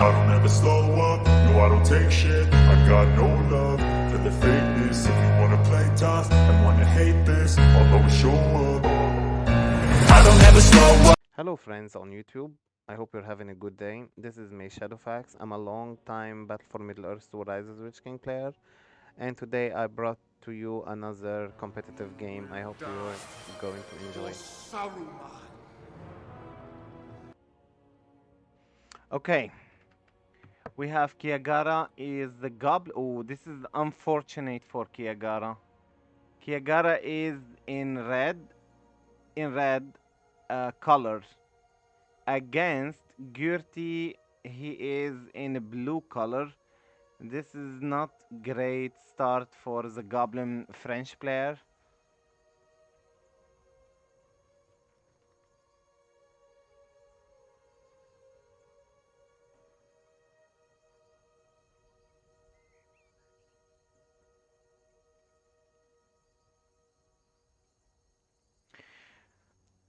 I don't ever slow up, no I don't take shit. I got no love for the fakeness. If you wanna play tough and wanna hate this, I'll always show up. I don't ever slow up. Hello friends on YouTube, I hope you're having a good day. This is me Shadowfax. I'm a long time Battle for Middle-earth 2 Rise of the Witch King player, and today I brought to you another competitive game. I hope you're going to enjoy. Okay, we have Kiagara is the goblin. Oh, this is unfortunate for Kiagara. Kiagara is in red color. Against Gurti, he is in a blue color. This is not great start for the Goblin French player.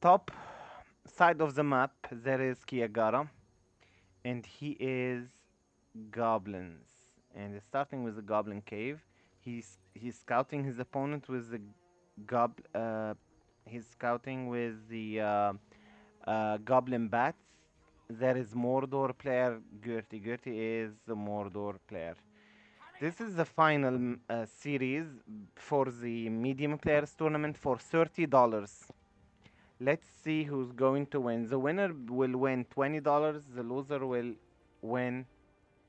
Top side of the map there is Kiagara, and he is goblins. And starting with the Goblin Cave, he's scouting his opponent with the gob. He's scouting with the Goblin Bats. There is Mordor player Gertie. Gertie is the Mordor player. This is the final series for the medium players tournament for $30. Let's see who's going to win. The winner will win $20. The loser will win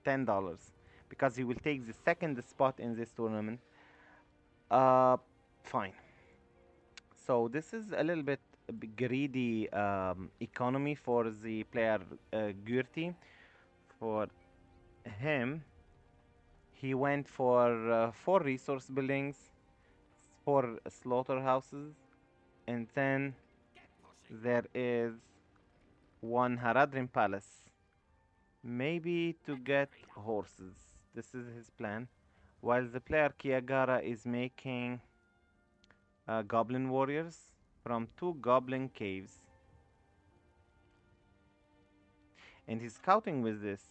$10 because he will take the second spot in this tournament. Fine. So this is a little bit greedy economy for the player Gurti. For him, he went for 4 resource buildings, 4 slaughterhouses, and then there is 1 Haradrim palace. Maybe to get horses. This is his plan. While the player Kiagara is making goblin warriors from 2 goblin caves. And he's scouting with this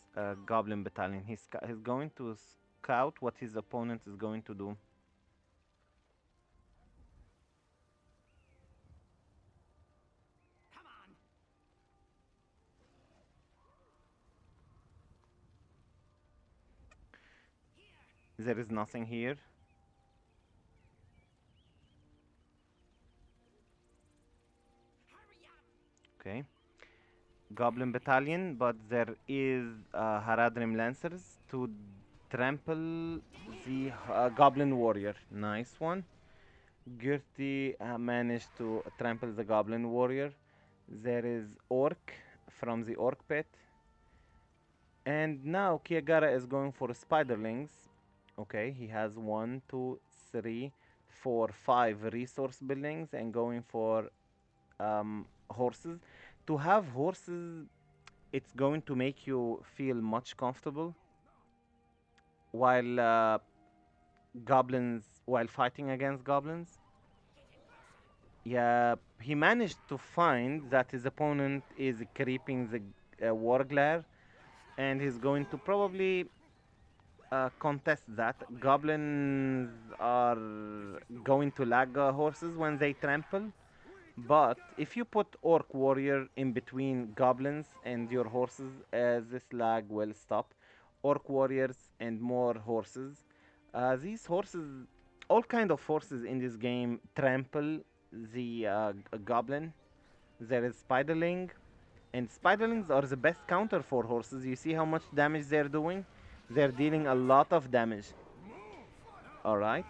goblin battalion. He's going to scout what his opponent is going to do. There is nothing here. Okay. Goblin battalion, but there is Haradrim Lancers to trample the Goblin Warrior. Nice one. Gurti managed to trample the Goblin Warrior. There is Orc from the Orc Pit. And now Kiagara is going for Spiderlings. Okay, he has 1, 2, 3, 4, 5 resource buildings and going for horses. To have horses, it's going to make you feel much comfortable while while fighting against goblins. Yeah, he managed to find that his opponent is creeping the Warglare, and he's going to probably contest that. Goblins are going to lag horses when they trample. But if you put Orc Warrior in between goblins and your horses, this lag will stop. Orc Warriors and more horses. These horses, all kind of horses in this game trample the goblin. There is Spiderling, and Spiderlings are the best counter for horses. You see how much damage they're doing? They're dealing a lot of damage. Alright.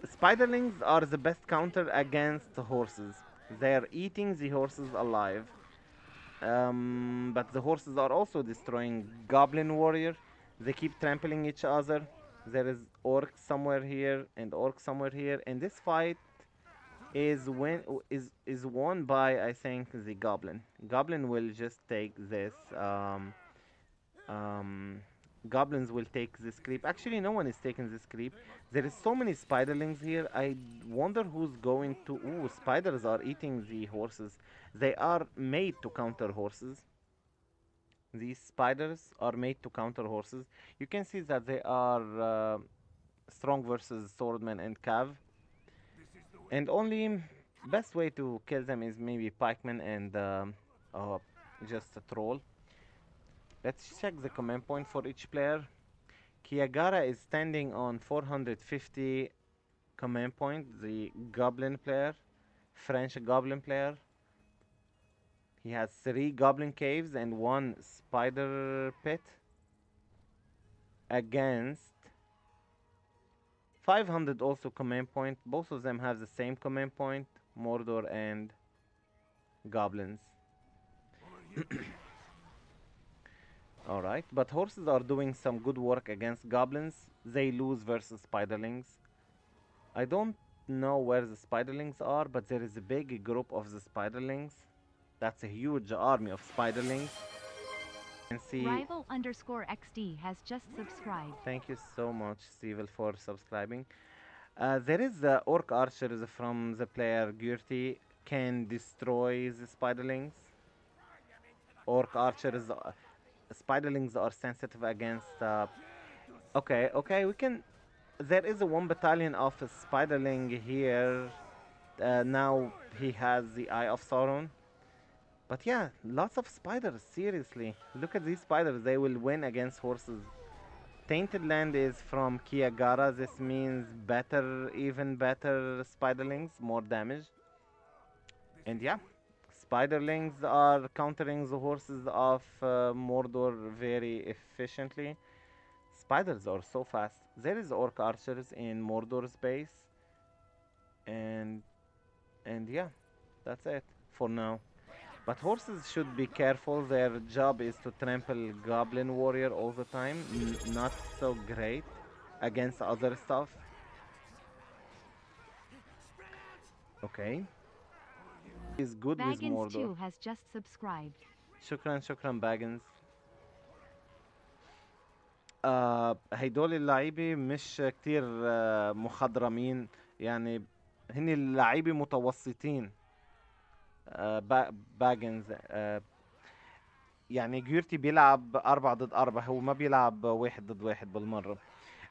Spiderlings are the best counter against horses. They're eating the horses alive. But the horses are also destroying Goblin Warrior. They keep trampling each other. There is Orc somewhere here and Orc somewhere here. And this fight is won by, I think, the Goblin. Goblin will just take this. Goblins will take this creep. Actually, no one is taking this creep. There is so many spiderlings here. I wonder who's going to... Ooh, spiders are eating the horses. They are made to counter horses. These spiders are made to counter horses. You can see that they are strong versus swordman and cav. And only best way to kill them is maybe pikeman and uh, just a troll. Let's check the command point for each player. Kiagara is standing on 450 command point, the goblin player, French goblin player. He has 3 goblin caves and 1 spider pit against 500 also command point. Both of them have the same command point, Mordor and goblins. Alright, but horses are doing some good work against goblins. They lose versus spiderlings. I don't know where the spiderlings are, but there is a big group of the spiderlings. That's a huge army of spiderlings. You can see. Rival underscore XD has just subscribed. Thank you so much, Civil, for subscribing. There is the orc archers from the player Gurti can destroy the spiderlings. Orc archers, spiderlings are sensitive against. Okay, we can. There is a 1 battalion of a spiderling here. Now he has the Eye of Sauron. But yeah, lots of spiders, seriously. Look at these spiders, they will win against horses. Tainted Land is from Kiagara. This means better, even better spiderlings, more damage. And yeah, spiderlings are countering the horses of Mordor very efficiently. Spiders are so fast. There is orc archers in Mordor's base. And yeah, that's it for now. But horses should be careful. Their job is to trample goblin warrior all the time. Not so great against other stuff. Okay. Is good with Baggins Mordor. 2 has just subscribed. شكرا باجنز. هيدول اللعيبة مش كتير مخضرمين، يعني هن اللعيبة متوسطين. باجنز يعني جيرتي بيلعب 4 ضد 4، هو ما بيلعب 1 ضد 1 بالمرة.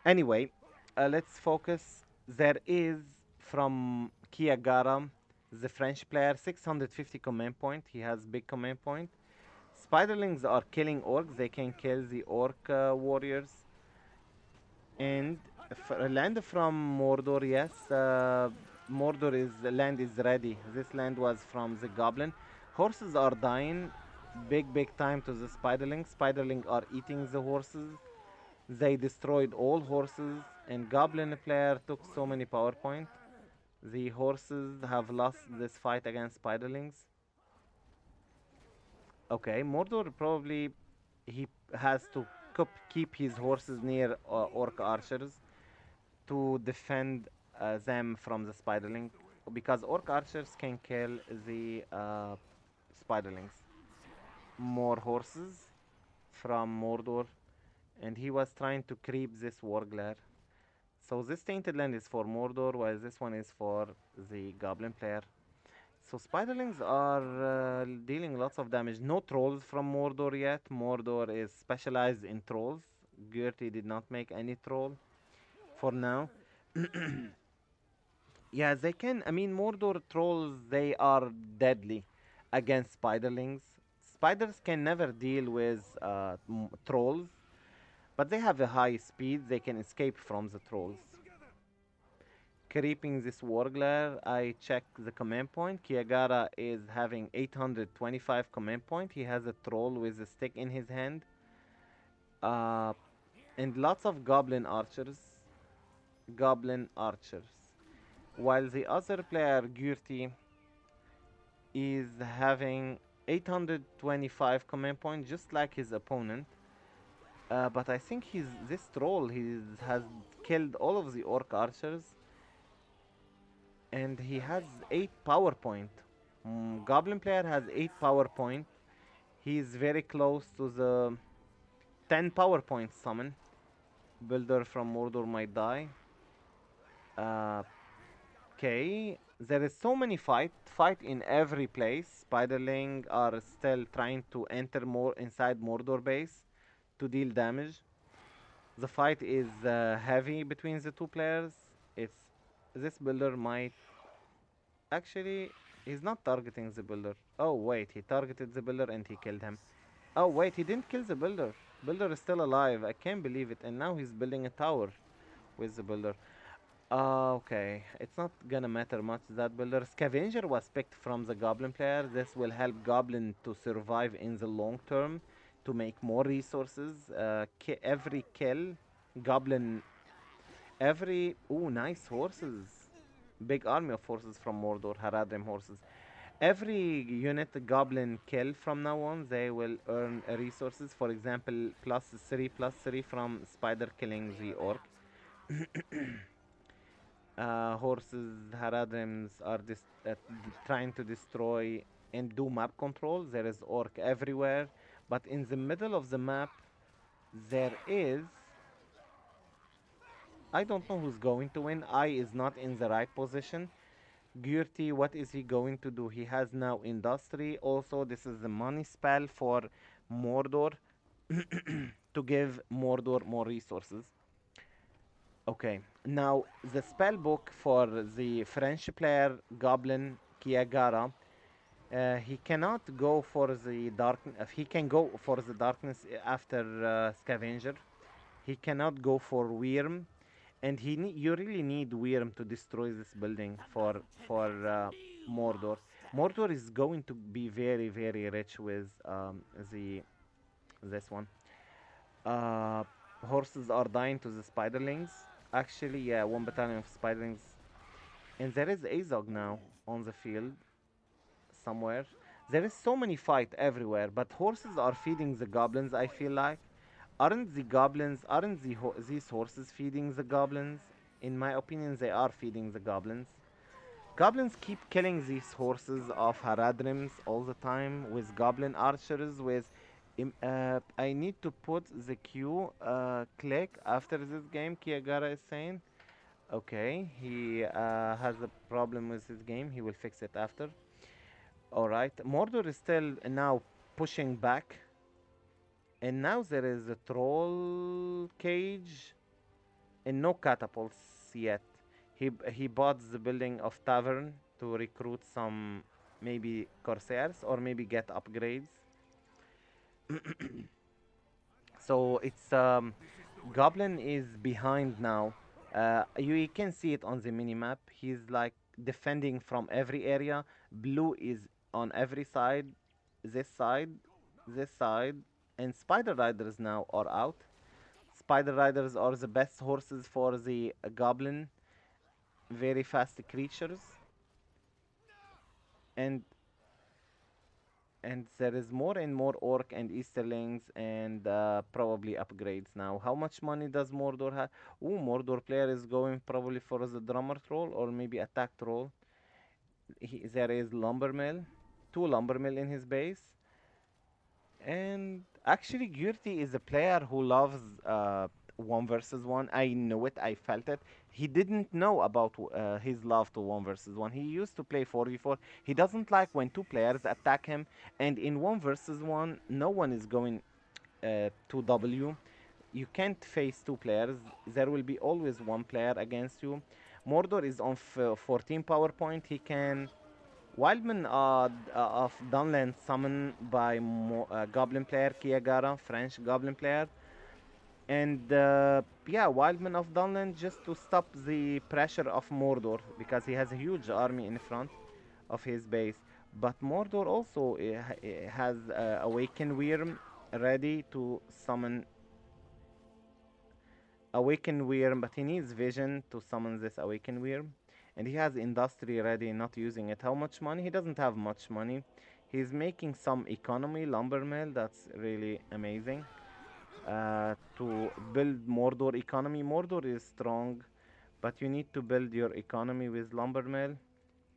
Anyway, let's focus. There is from Kiagara, the French player, 650 command point. He has big command point. Spiderlings are killing orcs. They can kill the orc warriors. And land from Mordor, yes. Mordor is land is ready. This land was from the goblin. Horses are dying. Big time to the spiderlings. Spiderling are eating the horses. They destroyed all horses, and goblin player took so many power point. The horses have lost this fight against spiderlings. Okay, Mordor probably he has to keep his horses near orc archers to defend them from the spiderling, because orc archers can kill the spiderlings. More horses from Mordor, and he was trying to creep this warglare. So this tainted land is for Mordor, while this one is for the goblin player. So spiderlings are dealing lots of damage. No trolls from Mordor yet. Mordor is specialized in trolls. Gertie did not make any troll for now. Yeah, they can. I mean, Mordor trolls, they are deadly against spiderlings. Spiders can never deal with trolls, but they have a high speed. They can escape from the trolls. Creeping this warglare, I check the command point. Kiagara is having 825 command point. He has a troll with a stick in his hand. And lots of goblin archers. While the other player, Gurti, is having 825 command point, just like his opponent. But I think this troll has killed all of the orc archers. And he has 8 power point. Goblin player has 8 power point. He is very close to the 10 power point summon. Builder from Mordor might die. Okay, there is so many fight in every place. Spiderling are still trying to enter more inside Mordor base to deal damage. The fight is heavy between the two players. It's this builder might actually he's not targeting the builder. Oh wait, he targeted the builder and he killed him. Oh wait, he didn't kill the builder. Builder is still alive. I can't believe it. And now he's building a tower with the builder. Okay, it's not gonna matter much that builder. Scavenger was picked from the Goblin player. This will help Goblin to survive in the long term, to make more resources. Every kill, Goblin, every... Ooh, nice horses. Big army of horses from Mordor, Haradrim horses. Every unit Goblin kill from now on, they will earn resources. For example, +3/+3 from Spider killing the Orc. Horses, Haradrims are trying to destroy and do map control. There is orc everywhere, but in the middle of the map, there is... I don't know who's going to win. I is not in the right position. Gyurti, what is he going to do? He has now industry. Also, this is the money spell for Mordor to give Mordor more resources. Okay, now the spell book for the French player Goblin Kiagara, he cannot go for the dark. He can go for the darkness after Scavenger. He cannot go for Wyrm, and you really need Wyrm to destroy this building for Mordor. Mordor is going to be very rich with the this one. Uh, Horses are dying to the spiderlings. Actually, yeah, one battalion of spiderlings. And there is Azog now on the field somewhere. There is so many fight everywhere, but horses are feeding the goblins, I feel like. Aren't these horses feeding the goblins? In my opinion, they are feeding the goblins. Goblins keep killing these horses of Haradrims all the time with goblin archers. I need to put the Q click after this game, Kiagara is saying. Okay, he has a problem with his game. He will fix it after. Alright, Mordor is still now pushing back. And now there is a troll cage and no catapults yet. He bought the building of tavern to recruit some maybe corsairs or maybe get upgrades. So it's Goblin is behind now. You can see it on the minimap. He's like defending from every area. Blue is on every side, this side, this side, and Spider Riders now are out. Spider Riders are the best horses for the Goblin. Very fast creatures. And there is more and more orc and easterlings and probably upgrades now. How much money does Mordor have? Ooh, Mordor player is going probably for the drummer troll or maybe attack troll. There is lumbermill, 2 lumbermill in his base. And actually, Gyurti is a player who loves 1 versus 1. I know it, I felt it. He didn't know about his love to 1 versus 1. He used to play 4v4. He doesn't like when 2 players attack him. And in 1 versus 1, no one is going to W. You can't face 2 players. There will be always 1 player against you. Mordor is on 14 power point. He can Wildman of Dunland summoned by Goblin player Kiagara, French Goblin player. And yeah, Wildman of Dunland just to stop the pressure of Mordor because he has a huge army in front of his base. But Mordor also has Awaken Wyrm ready to summon Awaken Wyrm, but he needs vision to summon this Awaken Wyrm. And he has industry ready, not using it. How much money? He doesn't have much money. He's making some economy, lumber mill. That's really amazing. To build Mordor economy. Mordor is strong, but you need to build your economy with lumber mill.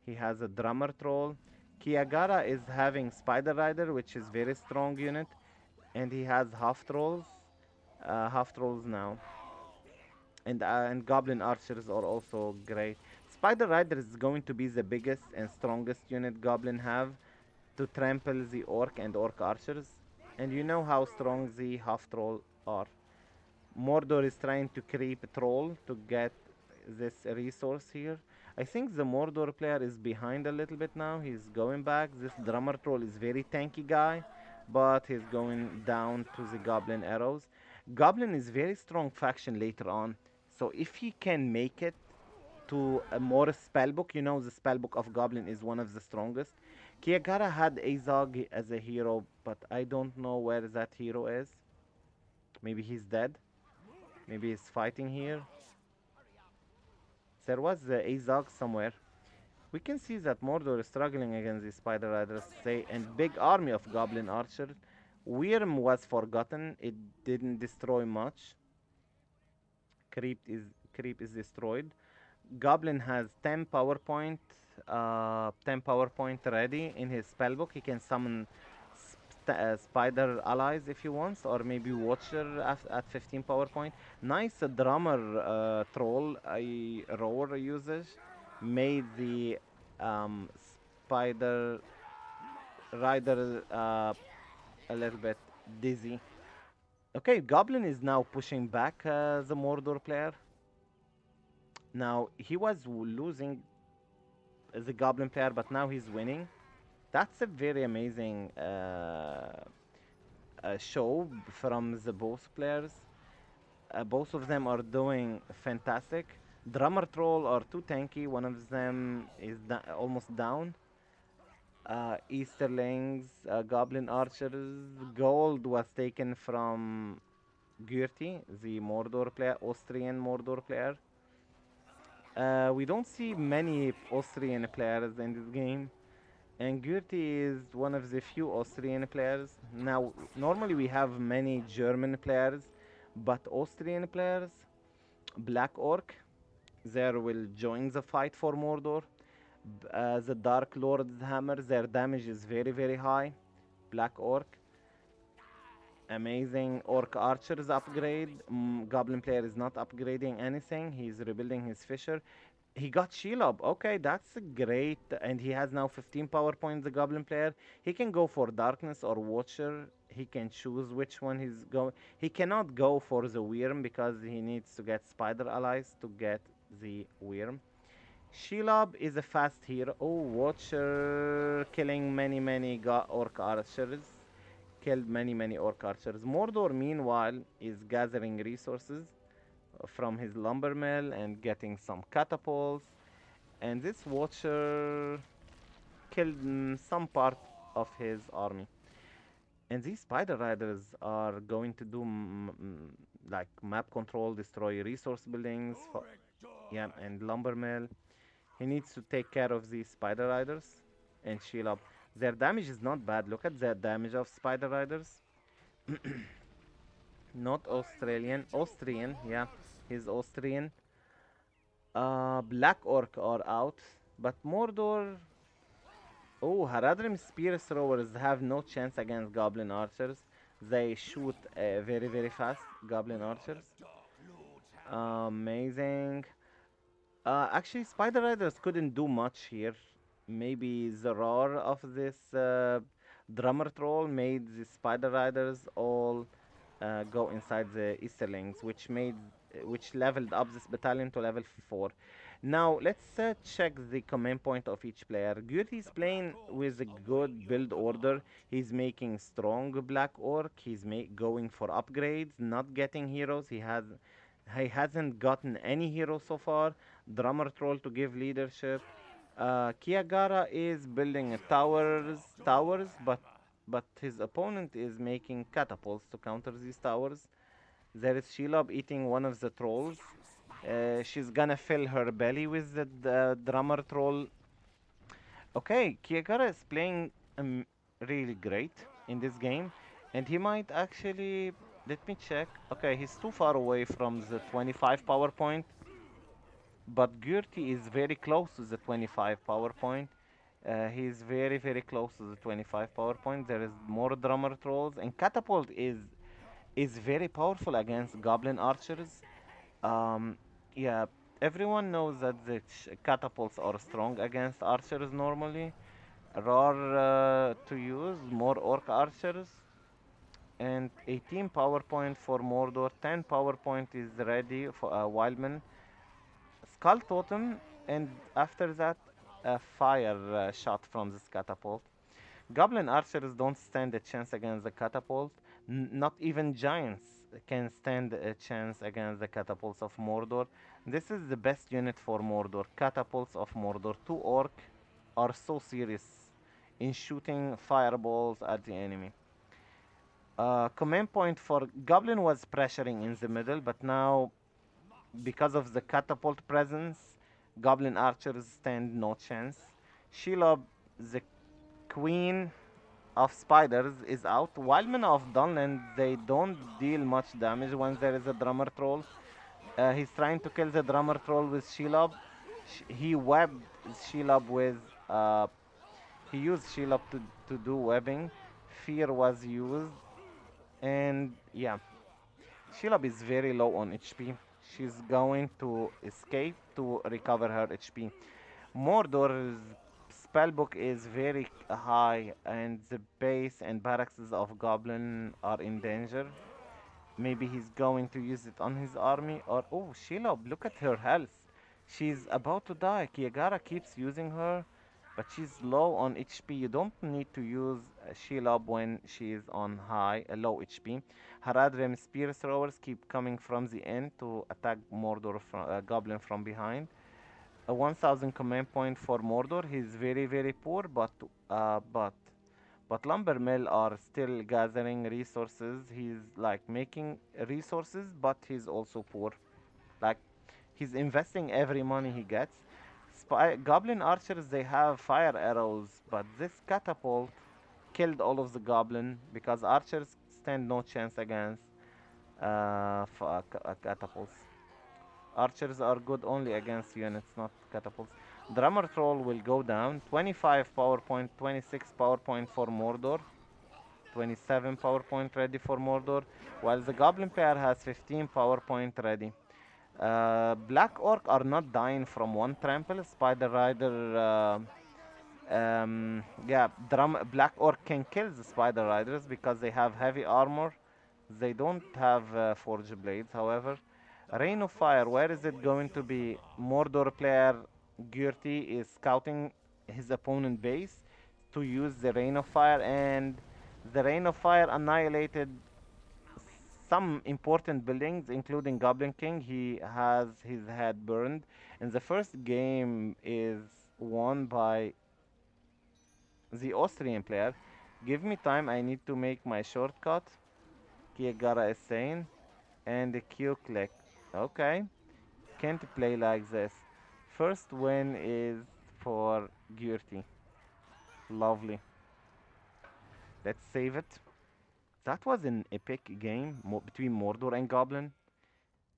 He has a drummer troll. Kiagara is having Spider Rider, which is very strong unit. And he has half trolls now. And goblin archers are also great. Spider Rider is going to be the biggest and strongest unit Goblin have to trample the Orc and Orc archers. And you know how strong the half troll are. Mordor is trying to creep troll to get this resource here. I think the Mordor player is behind a little bit now. He's going back. This drummer troll is very tanky guy, but he's going down to the goblin arrows. Goblin is very strong faction later on. So if he can make it to a more spellbook, you know the spellbook of Goblin is one of the strongest. Kiagara had Azog as a hero, but I don't know where that hero is. Maybe he's dead. Maybe he's fighting here. There was Azog somewhere. We can see that Mordor is struggling against the Spider Riders, say, and big army of Goblin archers. Wyrm was forgotten. It didn't destroy much. Creep is destroyed. Goblin has 10 power point ready in his spellbook. He can summon spider allies if he wants, or maybe watcher at 15 power point. Nice drummer troll roar usage made the spider rider a little bit dizzy. Okay, Goblin is now pushing back the Mordor player. Now, he was losing as a Goblin player, but now he's winning. That's a very amazing show from the both players. Both of them are doing fantastic. Drummer Troll are too tanky. One of them is almost down. Easterlings, Goblin Archers. Gold was taken from Gürti, the Mordor player, Austrian Mordor player. We don't see many Austrian players in this game, and Gürti is one of the few Austrian players. Now, normally we have many German players, but Austrian players, Black Orc, there will join the fight for Mordor. The Dark Lord's Hammer, their damage is very, very high. Black Orc. Amazing Orc Archers upgrade. Goblin player is not upgrading anything. He's rebuilding his Fisher. He got Shelob. Okay, that's great. And he has now 15 power points, the Goblin player. He can go for Darkness or Watcher. He can choose which one he's going. He cannot go for the Wyrm because he needs to get Spider Allies to get the Wyrm. Shelob is a fast hero. Oh, Watcher killing many Orc Archers. Killed many Orc Archers. Mordor, meanwhile, is gathering resources from his lumber mill and getting some catapults. And this Watcher killed some part of his army. And these Spider Riders are going to do like map control, destroy resource buildings, yeah, and lumber mill. He needs to take care of these Spider Riders and shield up. Their damage is not bad. Look at the damage of Spider Riders. Not Australian. Austrian, yeah. He's Austrian. Black Orc are out. But Mordor... Oh, Haradrim Spear Throwers have no chance against Goblin Archers. They shoot very fast, Goblin Archers. Amazing. Actually, Spider Riders couldn't do much here. Maybe the roar of this drummer troll made the Spider Riders all go inside the Easterlings, which leveled up this battalion to level 4. Now let's check the command point of each player. Gyuri is playing with a good build order. He's making strong Black Orc. He's going for upgrades, not getting heroes. He hasn't gotten any hero so far. Drummer Troll to give leadership. Kiagara is building towers, but his opponent is making catapults to counter these towers. There is Shelob eating one of the trolls. She's gonna fill her belly with the drummer troll. Okay, Kiagara is playing really great in this game, and he might actually... Let me check. Okay, he's too far away from the 25 power point, but Gürti is very close to the 25 power point. He's very close to the 25 power point. There is more drummer trolls, and catapult is very powerful against goblin archers. Yeah, Everyone knows that the catapults are strong against archers normally. Rare to use, more orc archers. And 18 power point for Mordor, 10 power point is ready for Wildman. Skull Totem, and after that, a fire shot from this catapult. Goblin archers don't stand a chance against the catapult. Not even giants can stand a chance against the catapults of Mordor. This is the best unit for Mordor. Catapults of Mordor. Two orc are so serious in shooting fireballs at the enemy. Command point for Goblin was pressuring in the middle, but now because of the catapult presence, Goblin archers stand no chance. Shelob, the queen of spiders, is out. Wildmen of Dunland, they don't deal much damage when there is a drummer troll. He's trying to kill the drummer troll with Shelob. He webbed Shelob with. He used Shelob to do webbing. Fear was used. And yeah, Shelob is very low on HP. She's going to escape to recover her HP. Mordor's spellbook is very high, and the base and barracks of Goblin are in danger. Maybe he's going to use it on his army, or oh, Shelob, look at her health. She's about to die. Kiagara keeps using her, but she's low on HP. You don't need to use Shelob when she is on low HP. Haradrim spear throwers keep coming from the end to attack Mordor Goblin from behind. A 1000 command point for Mordor. He's very poor, but Lumber Mill are still gathering resources. He's like making resources, but he's also poor. Like he's investing every money he gets. Goblin archers, they have fire arrows, but this catapult killed all of the goblin because archers stand no chance against catapults. Archers are good only against units, not catapults. Drummer Troll will go down. 25 power point, 26 power point for Mordor. 27 power point ready for Mordor, while the Goblin player has 15 power point ready. Black Orc are not dying from one trample. Spider Rider, yeah, Black Orc can kill the Spider Riders because they have heavy armor. They don't have Forge Blades, however. Rain of Fire, where is it going to be? Mordor player Gertie is scouting his opponent base to use the Rain of Fire, and the Rain of Fire annihilated some important buildings, including Goblin King. He has his head burned. And the first game is won by the Austrian player. Give me time, I need to make my shortcut. Kiagara is saying. And the Q click. Okay. Can't play like this. First win is for Gyurti. Lovely. Let's save it. That was an epic game between Mordor and Goblin.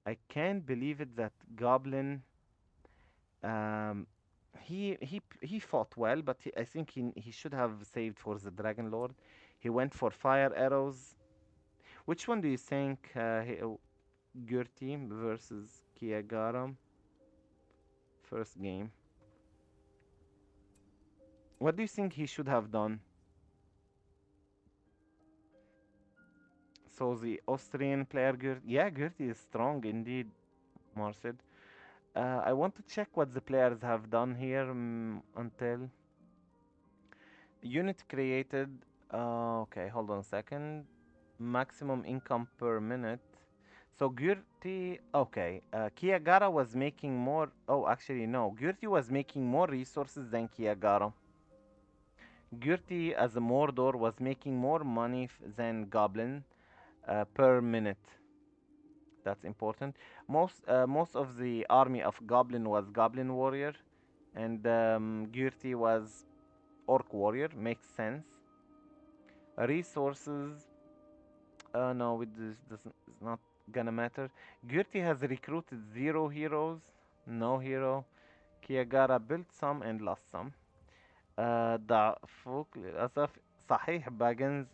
I can't believe it that Goblin um, he fought well, but I think he should have saved for the Dragon Lord. He went for fire arrows. Which one do you think Gertie versus Kiagara first game? What do you think he should have done? So the Austrian player Gertie, yeah, Gertie is strong indeed, Marcel. I want to check what the players have done here until unit created. Okay, hold on a second. Maximum income per minute. So Gyurti, okay. Kiagara was making more. Oh, actually no. Gyurti was making more resources than Kiagara. Gyurti as a Mordor was making more money than Goblin per minute. That's important. Most of the army of Goblin was Goblin warrior, and Gyurti was Orc warrior. Makes sense. Resources. No, this doesn't. It's not gonna matter. Gyurti has recruited 0 heroes. No hero. Kiagara built some and lost some. ضعفوك للأسف. صحيح باجنز